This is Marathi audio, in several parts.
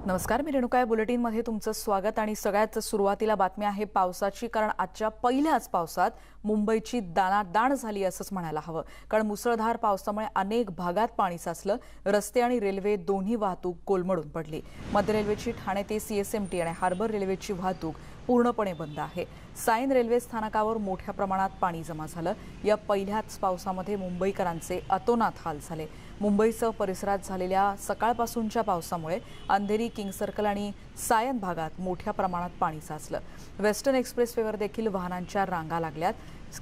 नमस्कार, मी रेणुका बुलेटिनमध्ये तुमचं स्वागत आणि सगळ्यात सुरुवातीला बातमी आहे पावसाची। कारण आजच्या पहिल्याच पावसात मुंबईची दाणादाण झाली असंच म्हणायला हवं। कारण मुसळधार पावसामुळे अनेक भागात पाणी साचलं, रस्ते आणि रेल्वे दोन्ही वाहतूक कोलमडून पडली। मध्य रेल्वेची ठाणे ते सीएसएमटी आणि हार्बर रेल्वेची वाहतूक पूर्णपणे बंद आहे। सायन रेल्वे स्थानकावर मोठ्या प्रमाणात पाणी जमा झालं। या पहिल्याच पावसामध्ये मुंबईकरांचे अतोनात हाल झाले। मुंबईसह परिसरात झालेल्या सकाळपासूनच्या पावसामुळे अंधेरी, किंग सर्कल आणि सायन भागात मोठ्या प्रमाणात पाणी साचलं। वेस्टर्न एक्सप्रेसवेवर देखील वाहनांच्या रांगा लागल्यात।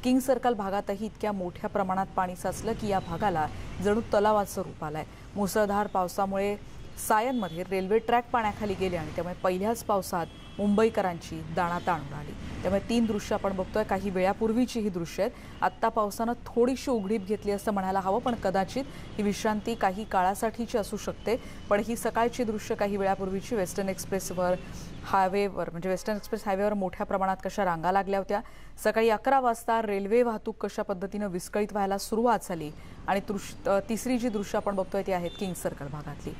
किंग सर्कल भागातही इतक्या मोठ्या प्रमाणात पाणी साचलं की या भागाला जणू तलावाचं रूप आलंय। मुसळधार पावसामुळे सायनमध्ये रेल्वे ट्रॅक पाण्याखाली गेले आणि त्यामुळे पहिल्याच पावसात मुंबईकरांची दाणादाण उडाली। त्यामुळे 3 दृश्य आपण बघतोय। काही वेळापूर्वीची ही दृश्य आहेत। आत्ता पावसानं थोडीशी उघडीप घेतली असं म्हणायला हवं, पण कदाचित ही विश्रांती काही काळासाठीची असू शकते। पण ही सकाळची दृश्य काही वेळापूर्वीची वेस्टर्न एक्सप्रेसवर म्हणजे वेस्टर्न एक्सप्रेस हायवेवर मोठ्या प्रमाणात कशा रांगा लागल्या होत्या। सकाळी 11 वाजता रेल्वे वाहतूक कशा पद्धतीनं विस्कळीत व्हायला सुरुवात झाली आणि तिसरी जी दृश्य आपण बघतोय ती आहेत किंग सर्कल भागातली।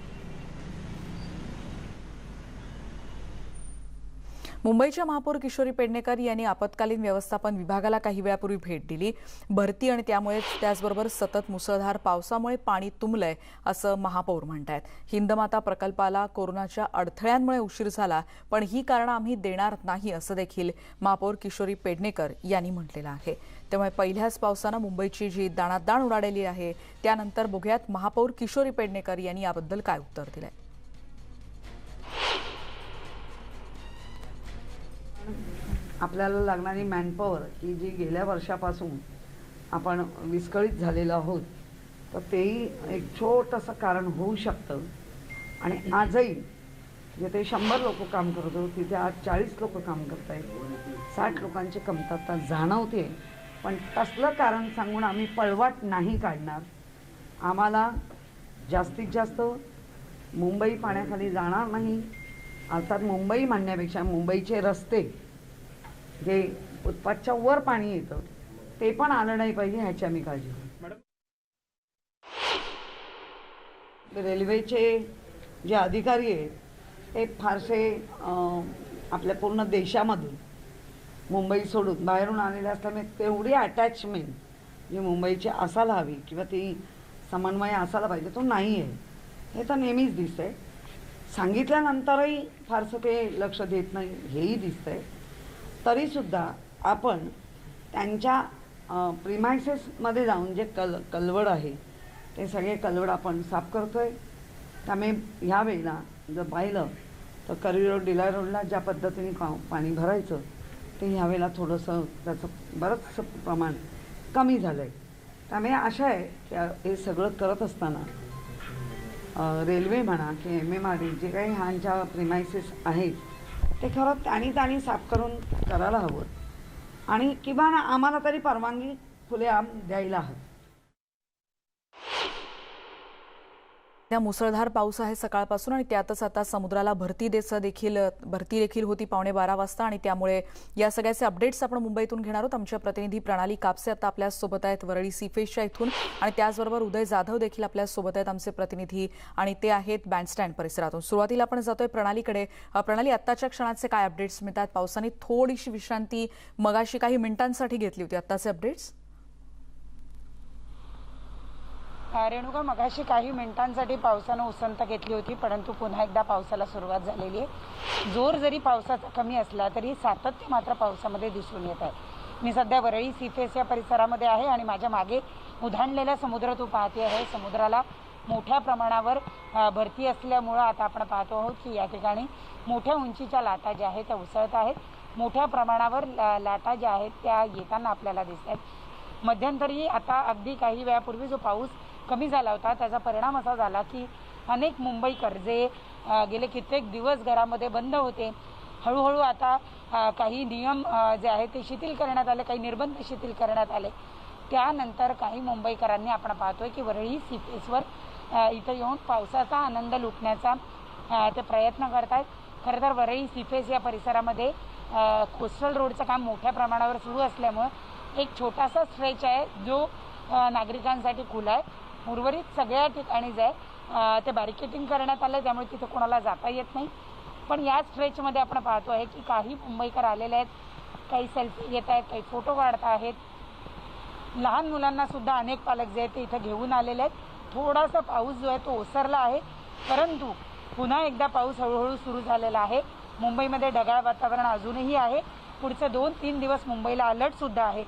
मुंबईच्या महापौर किशोरी पेडणेकर यांनी आपत्कालीन व्यवस्थापन विभागाला काही वेळापूर्वी भेट दिली। भरती आणि त्याचबरोबर सतत मुसळधार पावसामुळे पाणी तुंबलंय असं महापौर म्हणतायत। हिंदमाता प्रकल्पाला कोरोनाच्या अडथळ्यांमुळे उशीर झाला, पण ही कारणं आम्ही देणार नाही असं देखील महापौर किशोरी पेडणेकर यांनी म्हटलेलं आहे। त्यामुळे पहिल्याच पावसानं मुंबईची जी दाणादाण उडालेली आहे, त्यानंतर बघूयात महापौर किशोरी पेडणेकर यांनी याबद्दल काय उत्तर दिलंय। आपल्याला लागणारी मॅनपॉवर की जी गेल्या वर्षापासून आपण विस्कळीत झालेलो आहोत, तर तेही एक छोटंसं कारण होऊ शकतं। आणि आजही जिथे 100 लोक काम करत होते तिथे आज 40 लोक काम करत आहेत। 60 लोकांची कमतरता जाणवते, पण तसलं कारण सांगून आम्ही पळवाट नाही काढणार। आम्हाला जास्तीत जास्त मुंबई पाण्याखाली जाणार नाही। अर्थात मुंबई म्हणण्यापेक्षा मुंबईचे रस्ते जे फुटपाथच्या वर पाणी येतं ते पण आलं नाही पाहिजे ह्याची आम्ही काळजी घेऊ। रेल्वेचे जे अधिकारी आहेत ते फारसे आपल्या पूर्ण देशामधून मुंबई सोडून बाहेरून आलेले असल्यामुळे तेवढी अटॅचमेंट जी मुंबईची असायला हवी किंवा ती समन्वय असायला पाहिजे तो नाही आहे। हे तर नेहमीच दिसतंय। सांगितल्यानंतरही फारसं ते लक्ष देत नाही हेही दिसतंय। तरीसुद्धा आपण त्यांच्या प्रिमायसेसमध्ये जाऊन जे कलवड आहे ते सगळे कलवड आपण साफ करतोय। त्यामुळे ह्या वेळेला जर पाहिलं तर करवी रोड, डिलाय रोडला ज्या पद्धतीने पाणी भरायचं ते ह्यावेळेला थोडंसं त्याचं बरंचसं प्रमाण कमी झालं आहे। त्यामुळे आशा आहे की हे सगळं करत असताना रेल्वे म्हणा की MMRD जे काही ह्यांच्या प्रिमायसेस आहेत ते खरं त्यांनी साफ करून करायला हवं आणि किंवा आम्हाला तरी परवानगी खुलेआम द्यायला हवी। त्या मुसळधार पाऊस आहे सकाळपासून आणि त्यातच आता समुद्राला भरती देखील होती 11:15 वाजता आणि त्यामुळे या सगळ्याचे अपडेट्स आपण मुंबईतून घेणार आहोत। आमच्या प्रतिनिधी प्रणाली कापसे आता आपल्या सोबत आहेत वरळी सीफेसच्या इथून आणि त्याचबरोबर उदय जाधव देखील आपल्या सोबत आहेत आमचे प्रतिनिधी आणि ते आहेत बँडस्टँड परिसरातून। सुरुवातीला आपण जातोय प्रणालीकडे। प्रणाली, आत्ताच्या क्षणाचे काय अपडेट्स मिळतात? पावसाने थोडीशी विश्रांती मगाशी काही मिनिटांसाठी घेतली होती, आत्ताचे अपडेट्स? रेणुका, मगाशी काही मिनिटांसाठी पावसानं उसंत घेतली होती, परंतु पुन्हा एकदा पावसाला सुरुवात झालेली आहे। जोर जरी पावसाचा कमी असला तरी सातत्य मात्र पावसामध्ये दिसून येत आहे। मी सध्या वरळी सीफेस या परिसरामध्ये आहे आणि माझ्या मागे उधाणलेला समुद्र तू पाहते आहे। समुद्राला मोठ्या प्रमाणावर भरती असल्यामुळं आता आपण पाहतो आहोत की या ठिकाणी मोठ्या उंचीच्या लाटा ज्या आहेत त्या उसळत आहेत। मोठ्या प्रमाणावर लाटा ज्या आहेत त्या येताना आपल्याला दिसत आहेत। मध्यंतरी आता अगदी काही वेळापूर्वी जो पाऊस कमी झाला होता त्याचा परिणाम असा झाला की अनेक मुंबईकर जे गेले कित्येक दिवस घरामध्ये बंद होते, हळूहळू आता काही नियम जे आहेत ते शिथिल करण्यात आले, काही निर्बंध शिथिल करण्यात आले। त्यानंतर काही मुंबईकरांनी आपण पाहतोय की वरळी सीफेसवर इथं येऊन पावसाचा आनंद लुटण्याचा ते प्रयत्न करत आहेत। खरं तर वरळी सीफेस या परिसरामध्ये कोस्टल रोडचं काम मोठ्या प्रमाणावर सुरू असल्यामुळं एक छोटासा स्ट्रेच आहे जो नागरिकांसाठी खुला आहे। उर्वरित सगळ्या ठिकाणी जे ते बॅरिकेडिंग करण्यात आलं, त्यामुळे तिथे कोणाला जाता येत नाही. पण या स्ट्रेचमध्ये आपण पाहतो आहे की काही मुंबईकर आलेले आहेत, काही सेल्फी घेत आहेत, काही फोटो काढत आहेत. लहान मुलांना सुद्धा अनेक पालक जे आहेत ते इथं घेऊन आलेले आहेत. थोडासा पाऊस जो आहे तो ओसरला आहे, परंतु पुन्हा एकदा पाऊस हळूहळू सुरू झालेला आहे. मुंबईमध्ये ढगाळ वातावरण अजूनही आहे. पुढचे 2-3 दिवस मुंबईला अलर्टसुद्धा आहे.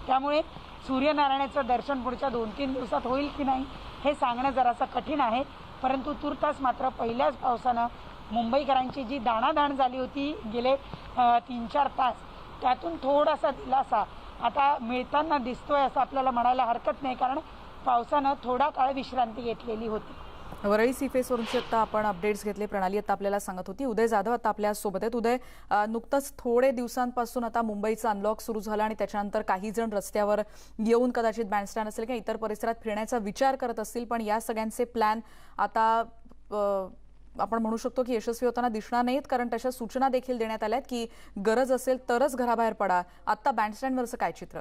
त्यामुळे सूर्यनारायणाचं दर्शन पुढच्या 2-3 दिवसात होईल की नाही हे सांगणं जरासं कठीण आहे. परंतु तूर्तास मात्र पहिल्याच पावसानं मुंबईकरांची जी दाणादाण झाली होती गेले 3-4 तास, त्यातून थोडासा दिलासा आता मिळताना दिसतोय असं आपल्याला म्हणायला हरकत नाही, कारण पावसानं थोडा काळ विश्रांती घेतलेली होती. वरळी सीफेसवरून आता आपण अपडेट्स घेतले. प्रणाली आता आपल्याला सांगत होती. उदय जाधव आता आपल्या सोबत आहेत. उदय, नुकतंच थोडे दिवसांपासून आता मुंबईचं अनलॉक सुरू झालं आणि त्याच्यानंतर काही जण रस्त्यावर येऊन कदाचित बँडस्टँड असेल किंवा इतर परिसरात फिरण्याचा विचार करत असतील, पण या सगळ्यांचे प्लॅन आता आपण म्हणू शकतो की यशस्वी होताना दिसणार नाहीत, कारण तशा सूचना देखील देण्यात आल्यात की गरज असेल तरच घराबाहेर पडा. आता बँडस्टँडवरचं काय चित्र?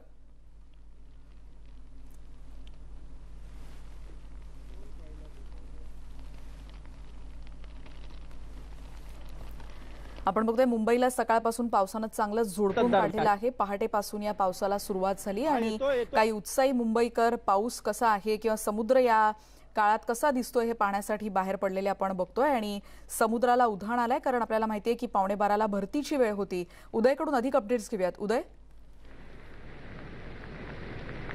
आपण बघतोय मुंबईला सकाळपासून पावसानं चांगलं झोडपून काढलेलं आहे. पहाटेपासून या पावसाला सुरुवात झाली आणि काही उत्साही मुंबईकर पाऊस कसा आहे किंवा समुद्र या काळात कसा दिसतोय हे पाहण्यासाठी बाहेर पडलेले आपण बघतोय. आणि समुद्राला उधाण आलंय, कारण आपल्याला माहितीये की 11:15ला भरतीची वेळ होती. उदयकडून अधिक अपडेट्स घेऊयात. उदय.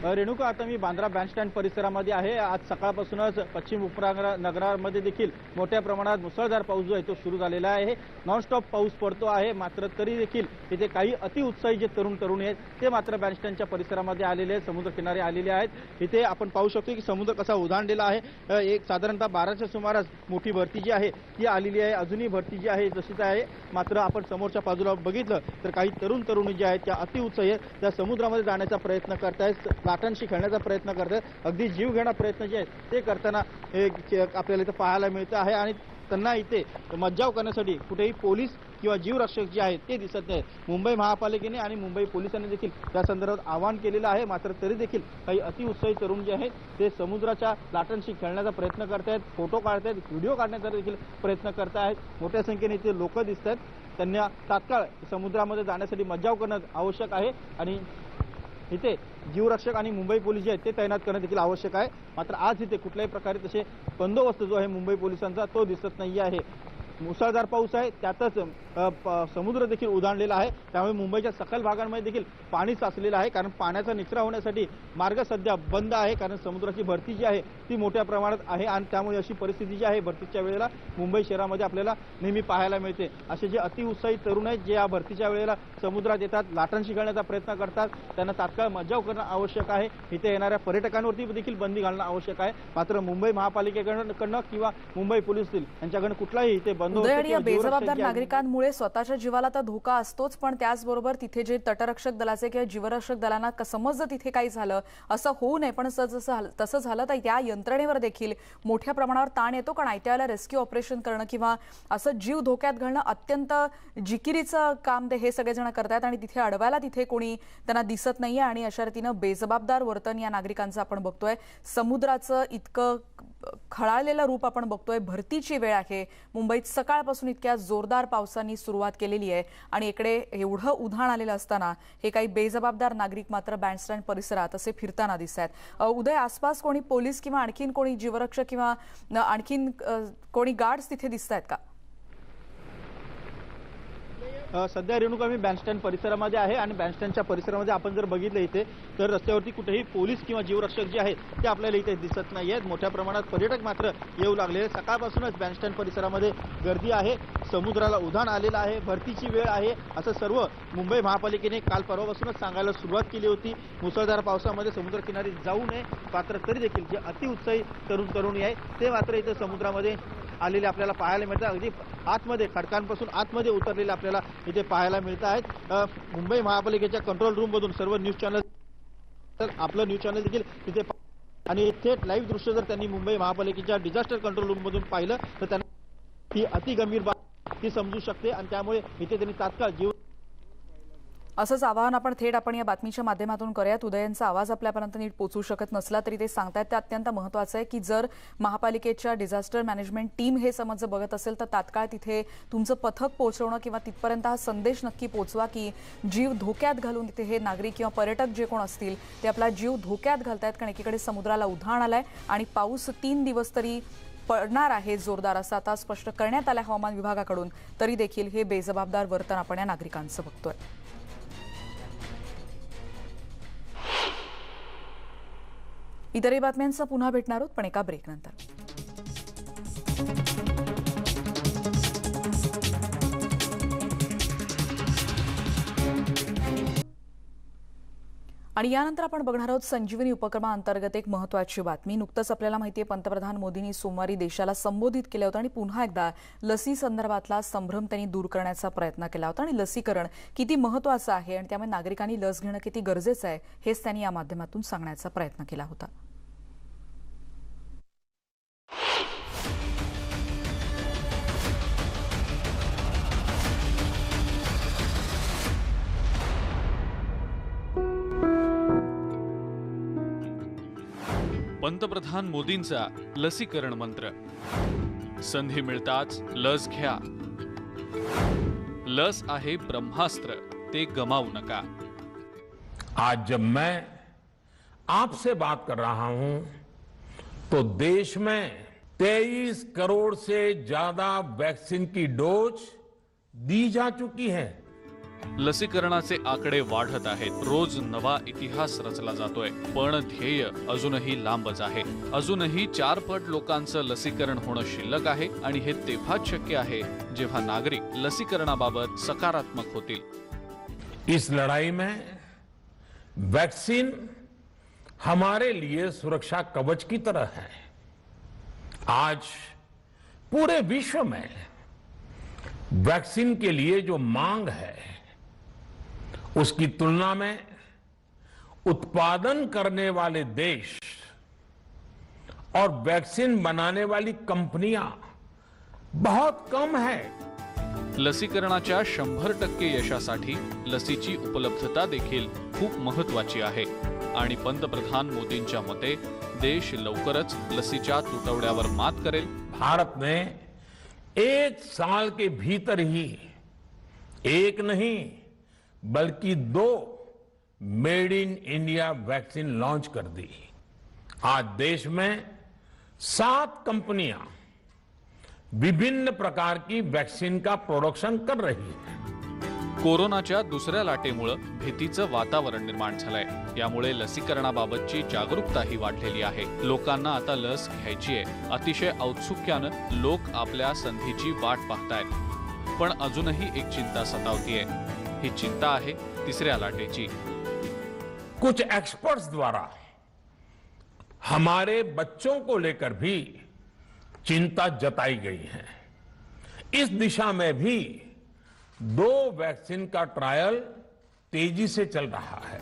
रेणुका, आता मी बांद्रा बँडस्टँड परिसरामध्ये आहे. आज सकाळपासूनच पश्चिम उपनगरामध्ये देखील मोठ्या प्रमाणात मुसळधार पाऊस जो आहे तो सुरू झालेला आहे. नॉनस्टॉप पाऊस पडतो आहे, मात्र तरी देखील इथे काही अतिउत्साही जे तरुणी आहेत ते मात्र बँडस्टँडच्या परिसरामध्ये आलेले आहेत, समुद्रकिनारे आलेले आहेत. इथे आपण पाहू शकतो की समुद्र कसा उधाणलेला आहे. एक साधारणतः 12च्या सुमारास मोठी भरती जी आहे ती आलेली आहे. अजूनही भरती जी आहे जशीच आहे, मात्र आपण समोरच्या बाजूला बघितलं तर काही तरुणी जे आहेत त्या अतिउत्साही आहेत, त्या समुद्रामध्ये जाण्याचा प्रयत्न करतायत, लाटांशी खेळण्याचा प्रयत्न करतात. अगदी जीव घेणा प्रयत्न जे आहेत ते करताना आपल्याला इथं पाहायला मिळतं आहे. आणि त्यांना इथे मज्जाव करण्यासाठी कुठेही पोलीस किंवा जीवरक्षक जे आहेत ते दिसत नाहीत. मुंबई महापालिकेने आणि मुंबई पोलिसांनी देखील त्या संदर्भात आवाहन केलेलं आहे, मात्र तरी देखील काही अतिउत्साही तरुण जे आहेत ते समुद्राच्या लाटांशी खेळण्याचा प्रयत्न करतायत, फोटो काढतायत, व्हिडिओ काढण्याचा देखील प्रयत्न करतायत. मोठ्या संख्येने इथे लोक दिसत आहेत. त्यांना तात्काळ समुद्रामध्ये जाण्यासाठी मज्जाव करणं आवश्यक आहे आणि इथे जीवरक्षक आणि मुंबई पोलीस जे आहेत ते तैनात करणं देखील आवश्यक आहे. मात्र आज इथे कुठल्याही प्रकारे तसे बंदोबस्त जो आहे मुंबई पोलिसांचा तो दिसत नाही आहे. मुसळधार पाऊस आहे, त्यातच समुद्र देखील उधाणलेला आहे. त्यामुळे मुंबईच्या सखल भागांमध्ये देखील पाणी साचलेलं आहे, कारण पाण्याचा निचरा होण्यासाठी मार्ग सध्या बंद आहे, कारण समुद्राची भरती जी आहे ती मोठ्या प्रमाणात आहे. आणि त्यामुळे अशी परिस्थिती जी आहे भरतीच्या वेळेला मुंबई शहरामध्ये आपल्याला नेहमी पाहायला मिळते. असे जे अतिउत्साही तरुण आहेत जे या भरतीच्या वेळेला समुद्रात येतात, लाटांशी खेळण्याचा प्रयत्न करतात, त्यांना तात्काळ मज्जाव करणं आवश्यक आहे. इथे येणाऱ्या पर्यटकांवरती देखील बंदी घालणं आवश्यक आहे. मात्र मुंबई महापालिकेकडनं किंवा मुंबई पोलीस यांच्याकडनं कुठलाही इथे बेजबाबदार नागरिकांमुळे स्वतःच्या जीवाला तर धोका असतोच, पण त्याचबरोबर तिथे जे तटरक्षक दलाचे किंवा जीवरक्षक दलांना समज जर तिथे काही झालं असं होऊ नये, पण तसं झालं तर त्या यंत्रणेवर देखील मोठ्या प्रमाणावर ताण येतो. कारण आयत्या वेळेला रेस्क्यू ऑपरेशन करणं किंवा असं जीव धोक्यात घालणं अत्यंत जिकिरीचं काम हे सगळेजण करतात आणि तिथे अडवायला तिथे कोणी त्यांना दिसत नाहीये. आणि अशा रीतीनं बेजबाबदार वर्तन या नागरिकांचं आपण बघतोय. समुद्राचं इतकं खळाळलेलं रूप आपण बघतोय. भरतीची वेळ आहे. मुंबईत सकाळपासून इतक्या जोरदार पावसाने सुरुवात केलेली आहे आणि इकडे एवढं उधाण आलेलं असताना हे काही बेजबाबदार नागरिक मात्र बँडस्टँड परिसरात असे फिरताना दिसत आहेत. उदय, आसपास कोणी पोलीस किंवा आणखीन कोणी जीवरक्षक किंवा आणखीन कोणी गार्ड्स तिथे दिसत आहेत का? सध्या रेणुका मी बँडस्टँड परिसरामध्ये आहे आणि बँडस्टँडच्या परिसरामध्ये आपण जर बघितलं इथे तर रस्त्यावरती कुठेही पोलीस किंवा जीवरक्षक जे आहेत ते आपल्याला इथे दिसत नाही आहेत. मोठ्या प्रमाणात पर्यटक मात्र येऊ लागले. सकाळपासूनच बँडस्टँड परिसरामध्ये गर्दी आहे, समुद्राला उधाण आलेलं आहे, भरतीची वेळ आहे असं सर्व मुंबई महापालिकेने काल परवापासूनच सांगायला सुरुवात केली होती. मुसळधार पावसामध्ये समुद्रकिनारी जाऊ नये, मात्र तरी देखील जे अतिउत्साही तरुणी आहे ते मात्र इथे समुद्रामध्ये आलेले आपल्याला पाहायला मिळतात. अगदी आतमध्ये खडकांपासून आतमध्ये उतरलेले आपल्याला इथे पाहायला मिळत आहेत. मुंबई महापालिकेच्या कंट्रोल रूम मधून सर्व न्यूज चॅनल, आपलं न्यूज चॅनल देखील तिथे आणि थेट लाईव्ह दृश्य जर त्यांनी मुंबई महापालिकेच्या डिझास्टर कंट्रोल रूम मधून पाहिलं तर त्यांना ही अति गंभीर बाब ती समजू शकते आणि त्यामुळे इथे त्यांनी तात्काळ जीव असंच आवाहन आपण या बातमीच्या माध्यमातून करूयात. उदयनचा आवाज आपल्यापर्यंत नीट पोहोचू शकत नसला तरी ते सांगतायत ते अत्यंत महत्त्वाचं आहे की जर महापालिकेच्या डिझास्टर मॅनेजमेंट टीम हे समज बघत असेल तर तात्काळ तिथे तुमचं पथक पोहोचवणं किंवा तिथपर्यंत हा संदेश नक्की पोहोचवा की जीव धोक्यात घालून तिथे हे नागरिक किंवा पर्यटक जे कोण असतील ते आपला जीव धोक्यात घालतायत. कारण एकीकडे समुद्राला उधाण आलंय आणि पाऊस 3 दिवस तरी पडणार आहे जोरदार असं आता स्पष्ट करण्यात आलं हवामान विभागाकडून. तरी देखील हे बेजबाबदार वर्तन आपण या नागरिकांचं बघतोय. इतरही बातम्यांचा पुन्हा भेटणार आहोत पण एका ब्रेकनंतर. आणि यानंतर आपण बघणार आहोत संजीवनी उपक्रमाअंतर्गत एक महत्त्वाची बातमी. नुकतंच आपल्याला माहिती आहे पंतप्रधान मोदींनी सोमवारी देशाला संबोधित केलं होतं आणि पुन्हा एकदा लसी संदर्भातला संभ्रम त्यांनी दूर करण्याचा प्रयत्न केला होता आणि लसीकरण किती महत्त्वाचं आहे आणि त्यामुळे नागरिकांनी लस घेणं किती गरजेचं आहे हेच त्यांनी या माध्यमातून सांगण्याचा प्रयत्न केला होता. पंतप्रधान मोदींचा लसीकरण मंत्र. संधी मिळताच लस घ्या. लस आहे ब्रह्मास्त्र, ते गमावू नका. आज जब मैं आपसे बात कर रहा हूं तो देश में 23 करोड़ से ज्यादा वैक्सीन की डोज दी जा चुकी है. लसीकरणाचे आकडे वाढत आहेत. रोज नवा इतिहास रचला जातोय. पण ध्येय अजूनही लांबच आहे. अजूनही 4 पट लोकांचं लसीकरण होणं शिल्लक आहे आणि हे तेव्हाच शक्य आहे जेव्हा नागरिक लसीकरणाबाबत सकारात्मक होतील. इस लड़ाई में वैक्सीन हमारे लिए सुरक्षा कवच की तरह है. आज पूरे विश्व में वैक्सीन के लिए जो मांग है उसकी तुलना में उत्पादन करने वाले देश और वैक्सीन बनाने वाली कंपनियां बहुत कम है. लसीकरणाच्या 100% यशासाठी लसीची उपलब्धता देखील खूप महत्त्वाची आहे आणि पंतप्रधान मोदींच्या मते देश लवकरच लसीच्या तुटवड्यावर मात करेल. भारत ने 1 साल के भीतर ही एक नहीं बल्कि 2 made in India vaccine launch कर दी. आज देश में 7 कंपनियां विभिन्न प्रकार की वैक्सीन का प्रोडक्शन कर रही है. कोरोनाच्या दुसऱ्या लाटेमुळे भीतीचं वातावरण निर्माण झालंय. यामुळे लसीकरणाबाबतची जागरूकताही वाढलेली आहे. लोकांना आता लस घ्यायची आहे. अतिशय औत्सुक्यानं लोक आपल्या संधीची वाट पाहतायत. पण अजूनही एक चिंता सतावतीये. ही चिंता आहे तिसऱ्या लाटेची. कुछ एक्सपर्ट्स द्वारा हमारे बच्चों को लेकर भी चिंता जताई गई है. इस दिशा में भी 2 वैक्सीन का ट्रायल तेजी से चल रहा है.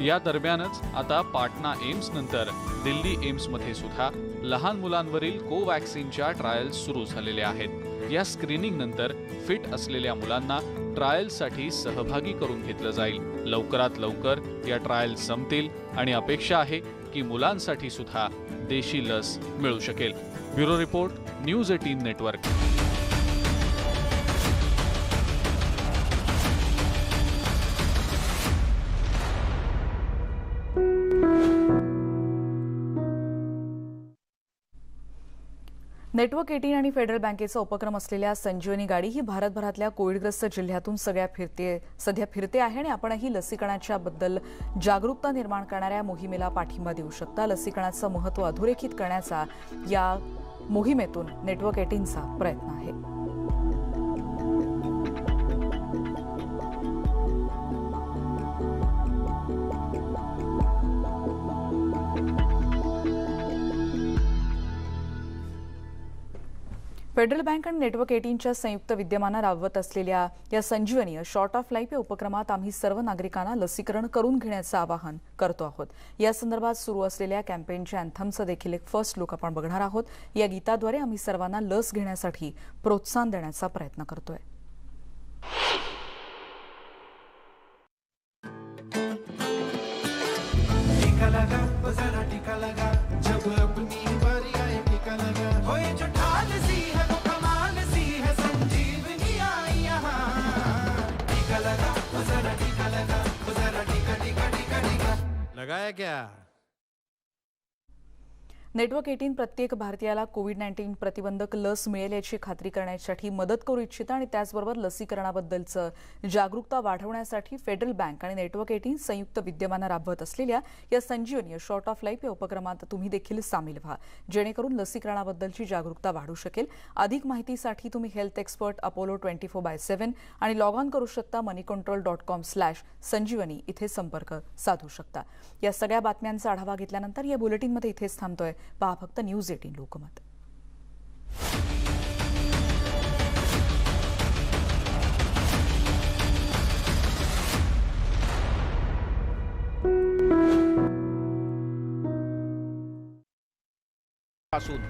या दरम्यानच आता पाटणा एम्स नंतर दिल्ली एम्स मध्ये सुद्धा लहान मुलांवरील कोवॅक्सिनच्या ट्रायल्स सुरू झालेल्या आहेत. या स्क्रीनिंग नंतर फिट असलेल्या मुलांना ट्रायलसाठी सहभागी करून घेतलं जाईल. लवकरात लवकर या ट्रायल संपतील आणि अपेक्षा आहे की मुलांसाठी सुद्धा देशी लस मिळू शकेल. Bureau report, news 18 network. Network 18 आणि फेडरल बँकेचा उपक्रम असलेल्या संजीवनी गाडी ही भारतभरातल्या कोविडग्रस्त जिल्ह्यातून सध्या फिरते आहे आणि आपणही लसीकरणाच्या बद्दल जागरूकता निर्माण करणाऱ्या मोहिमेला पाठिंबा देऊ शकता. लसीकरणाचं महत्त्व अधोरेखित करण्याचा या मोहिमेतून नेटवर्क 18चा प्रयत्न आहे. फेडरल बँक आणि नेटवर्क 18च्या संयुक्त विद्यमानं राबवत असलेल्या या संजीवनी शॉर्ट ऑफ लाईफ या उपक्रमात आम्ही सर्व नागरिकांना लसीकरण करून घेण्याचं आवाहन करतो आहोत. या संदर्भात सुरू असलेल्या कॅम्पेनच्या अँथमचं देखील एक फर्स्ट लुक आपण बघणार आहोत. या गीताद्वारे आम्ही सर्वांना लस घेण्यासाठी प्रोत्साहन देण्याचा प्रयत्न करतोय. लगाया क्या? नेटवर्क 18 प्रत्येक भारतीयाला कोविड-19 प्रतिबंधक लस मिळेल याची खात्री करण्यासाठी मदत करू इच्छितं आणि त्याचबरोबर लसीकरणाबद्दलचं जागरूकता वाढवण्यासाठी फेडरल बँक आणि नेटवर्क 18 संयुक्त विद्यमानं राबवत असलेल्या या संजीवनी शॉर्ट ऑफ लाईफ या उपक्रमात तुम्ही देखील सामील व्हा, जेणेकरून लसीकरणाबद्दलची जागरूकता वाढू शकेल. अधिक माहितीसाठी तुम्ही हेल्थ एक्सपर्ट अपोलो 24/7 आणि लॉग ऑन करू शकता moneycontrol.com/संजीवनी इथे संपर्क साधू शकता. या सगळ्या बातम्यांचा आढावा घेतल्यानंतर या बुलेटिनमध्ये इथेच थांबतोय. पहा फक्त न्यूज 18 लोकमत. पासून